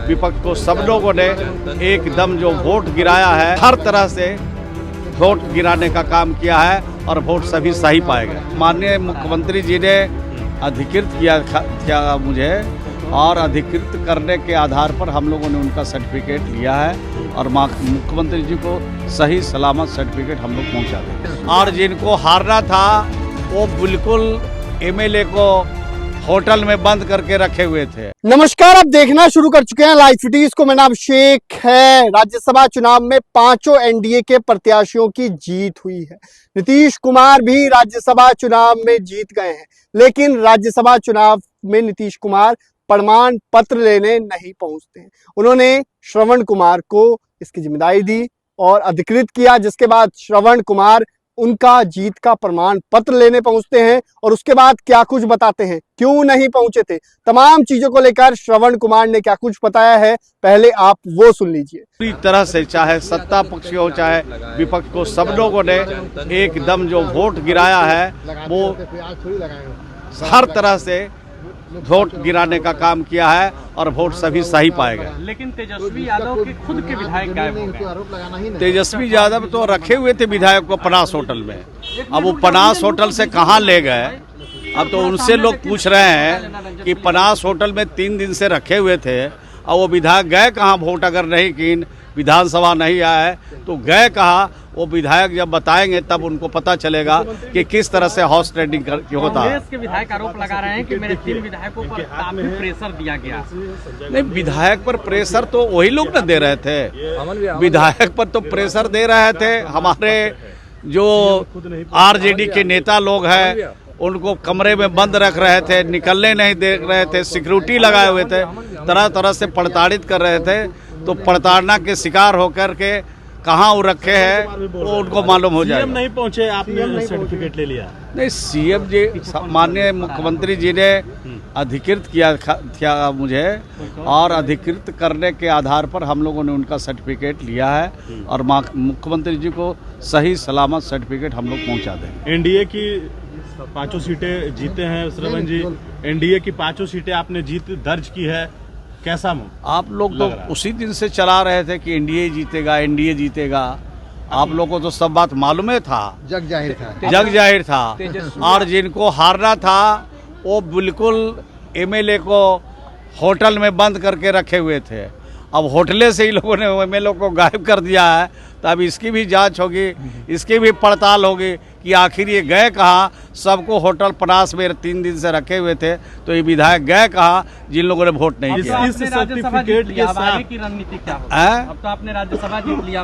विपक्ष को सब लोगों ने एकदम जो वोट गिराया है, हर तरह से वोट गिराने का काम किया है और वोट सभी सही पाएगा। माननीय मुख्यमंत्री जी ने अधिकृत किया मुझे, और अधिकृत करने के आधार पर हम लोगों ने उनका सर्टिफिकेट लिया है और मुख्यमंत्री जी को सही सलामत सर्टिफिकेट हम लोग पहुंचा देंगे। और जिनको हारना था वो बिल्कुल एमएलए को होटल में बंद करके रखे हुए थे। नमस्कार, आप देखना शुरू कर चुके हैं लाइव सिटीज को। मेरा नाम शेख है। राज्यसभा चुनाव में पांचों एनडीए के प्रत्याशियों की जीत हुई है। नीतीश कुमार भी राज्यसभा चुनाव में जीत गए हैं, लेकिन राज्यसभा चुनाव में नीतीश कुमार प्रमाण पत्र लेने नहीं पहुंचते हैं। उन्होंने श्रवण कुमार को इसकी जिम्मेदारी दी और अधिकृत किया, जिसके बाद श्रवण कुमार उनका जीत का प्रमाण पत्र लेने पहुंचते हैं और उसके बाद क्या कुछ बताते हैं, क्यों नहीं पहुंचे थे, तमाम चीजों को लेकर श्रवण कुमार ने क्या कुछ बताया है, पहले आप वो सुन लीजिए। पूरी तरह से चाहे सत्ता पक्ष हो चाहे विपक्ष को सब लोगों ने एकदम जो वोट गिराया है वो हर तरह से वोट गिराने का काम किया है और वोट सभी सही पाएगा। लेकिन तेजस्वी यादव के खुद के विधायक गायब हो गए। तेजस्वी यादव तो रखे हुए थे विधायक को पनास होटल में, अब वो पनास होटल से कहाँ ले गए। अब तो उनसे लोग पूछ रहे हैं कि पनास होटल में 3 दिन से रखे हुए थे और वो विधायक गए कहाँ। वोट अगर नहीं की, विधानसभा नहीं आया है तो गए कहाँ। वो विधायक जब बताएंगे तब उनको पता चलेगा कि किस तरह से हाउस ट्रेडिंग होता है। कांग्रेस के विधायक आरोप लगा रहे हैं कि मेरे 3 विधायकों पर काफी प्रेशर दिया गया। नहीं, विधायक पर प्रेशर तो वही लोग न दे रहे थे। विधायक पर तो प्रेशर दे रहे थे हमारे जो आरजेडी के नेता लोग हैं, उनको कमरे में बंद रख रहे थे, निकलने नहीं दे रहे थे, सिक्योरिटी लगाए हुए थे, तरह तरह से प्रताड़ित कर रहे थे। तो प्रताड़ना के शिकार होकर के कहाँ वो रखे हैं वो उनको मालूम हो जाए। सीएम नहीं पहुंचे, आपने सर्टिफिकेट ले लिया? नहीं, सीएम जी माननीय मुख्यमंत्री जी ने अधिकृत किया मुझे, और अधिकृत करने के आधार पर हम लोगों ने उनका सर्टिफिकेट लिया है और मुख्यमंत्री जी को सही सलामत सर्टिफिकेट हम लोग पहुंचा देंगे। एनडीए की 5 सीटें जीते हैं श्रवण जी, एनडीए की 5 सीटें आपने जीत दर्ज की है, कैसा आप लोग तो उसी दिन से चला रहे थे कि एनडीए जीतेगा, एनडीए जीतेगा। आप लोगों को तो सब बात मालूम था, जग जाहिर था। और जिनको हारना था वो बिल्कुल एमएलए को होटल में बंद करके रखे हुए थे। अब होटले से ही लोगों ने एमएलए को गायब कर दिया है, तो अब इसकी भी जांच होगी, इसकी भी पड़ताल होगी कि आखिर ये गए कहाँ। सबको होटल पनास में 3 दिन से रखे हुए थे, तो ये विधायक गए कहाँ जिन लोगों ने वोट नहीं किया। इस सर्टिफिकेट के साथ आगे की रणनीति क्या है? अब तो आपने राज्यसभा जीत लिया,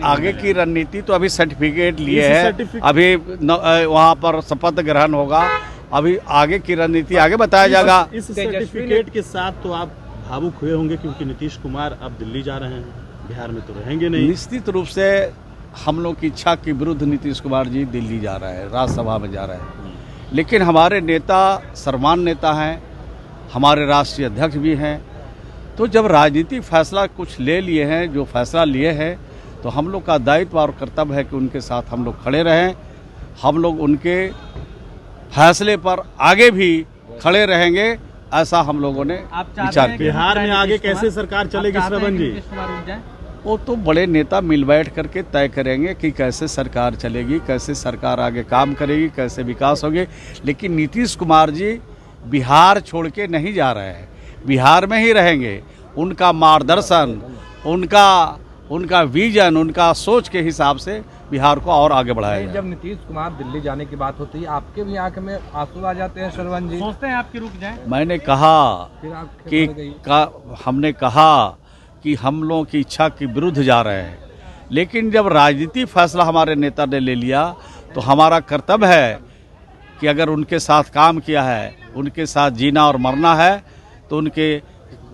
आगे की रणनीति तो अभी सर्टिफिकेट लिए है, अभी वहाँ पर शपथ ग्रहण होगा, अभी आगे की रणनीति आगे बताया जाएगा। इस सर्टिफिकेट के साथ तो आप भावुक हुए होंगे क्योंकि नीतीश कुमार अब दिल्ली जा रहे हैं, बिहार में तो रहेंगे नहीं। निश्चित रूप से हम लोग की इच्छा के विरुद्ध नीतीश कुमार जी दिल्ली जा रहे हैं, राज्यसभा में जा रहे हैं। लेकिन हमारे नेता सर्वमान्य नेता हैं, हमारे राष्ट्रीय अध्यक्ष भी हैं, तो जब राजनीतिक फैसला कुछ ले लिए हैं, जो फैसला लिए हैं, तो हम लोग का दायित्व और कर्तव्य है कि उनके साथ हम लोग खड़े रहें। हम लोग उनके फैसले पर आगे भी खड़े रहेंगे, ऐसा हम लोगों ने विचार किया। बिहार में आगे कैसे सरकार चलेगी श्रवण जी? वो तो बड़े नेता मिल बैठ करके तय करेंगे कि कैसे सरकार चलेगी, कैसे सरकार आगे काम करेगी, कैसे विकास होगी। लेकिन नीतीश कुमार जी बिहार छोड़ के नहीं जा रहे हैं, बिहार में ही रहेंगे। उनका मार्गदर्शन, उनका विजन, उनका सोच के हिसाब से बिहार को और आगे बढ़ाया। जब नीतीश कुमार दिल्ली जाने की बात होती है, आपके भी आंख में आंसू आ जाते हैं श्रवण जी? सोचते हैं आपकी रुक जाए? मैंने कहा कि हमने कहा कि हम लोगों की इच्छा के विरुद्ध जा रहे हैं, लेकिन जब राजनीतिक फैसला हमारे नेता ने ले लिया तो हमारा कर्तव्य है कि अगर उनके साथ काम किया है, उनके साथ जीना और मरना है, तो उनके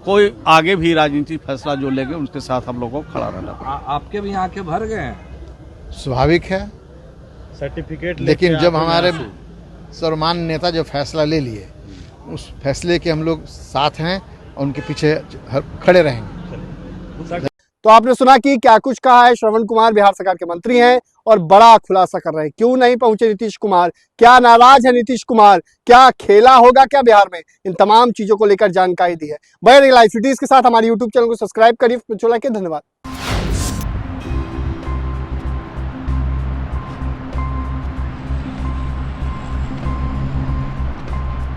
कोई आगे भी राजनीतिक फैसला जो लेंगे उनके साथ हम लोगों को खड़ा रहना पड़ेगा। आपके भी आंखें भर गए हैं? स्वाभाविक है सर्टिफिकेट, लेकिन जब हमारे सर्वमान्य नेता जो फैसला ले लिए, उस फैसले के हम लोग साथ हैं और उनके पीछे खड़े रहेंगे। तो आपने सुना कि क्या कुछ कहा है। श्रवण कुमार बिहार सरकार के मंत्री हैं और बड़ा खुलासा कर रहे हैं। क्यों नहीं पहुंचे नीतीश कुमार, क्या नाराज है नीतीश कुमार, क्या खेला होगा क्या बिहार में, इन तमाम चीजों को लेकर जानकारी दी है। बने रहिए लाइव सिटीज के साथ, हमारे यूट्यूब चैनल को सब्सक्राइब करिए। धन्यवाद।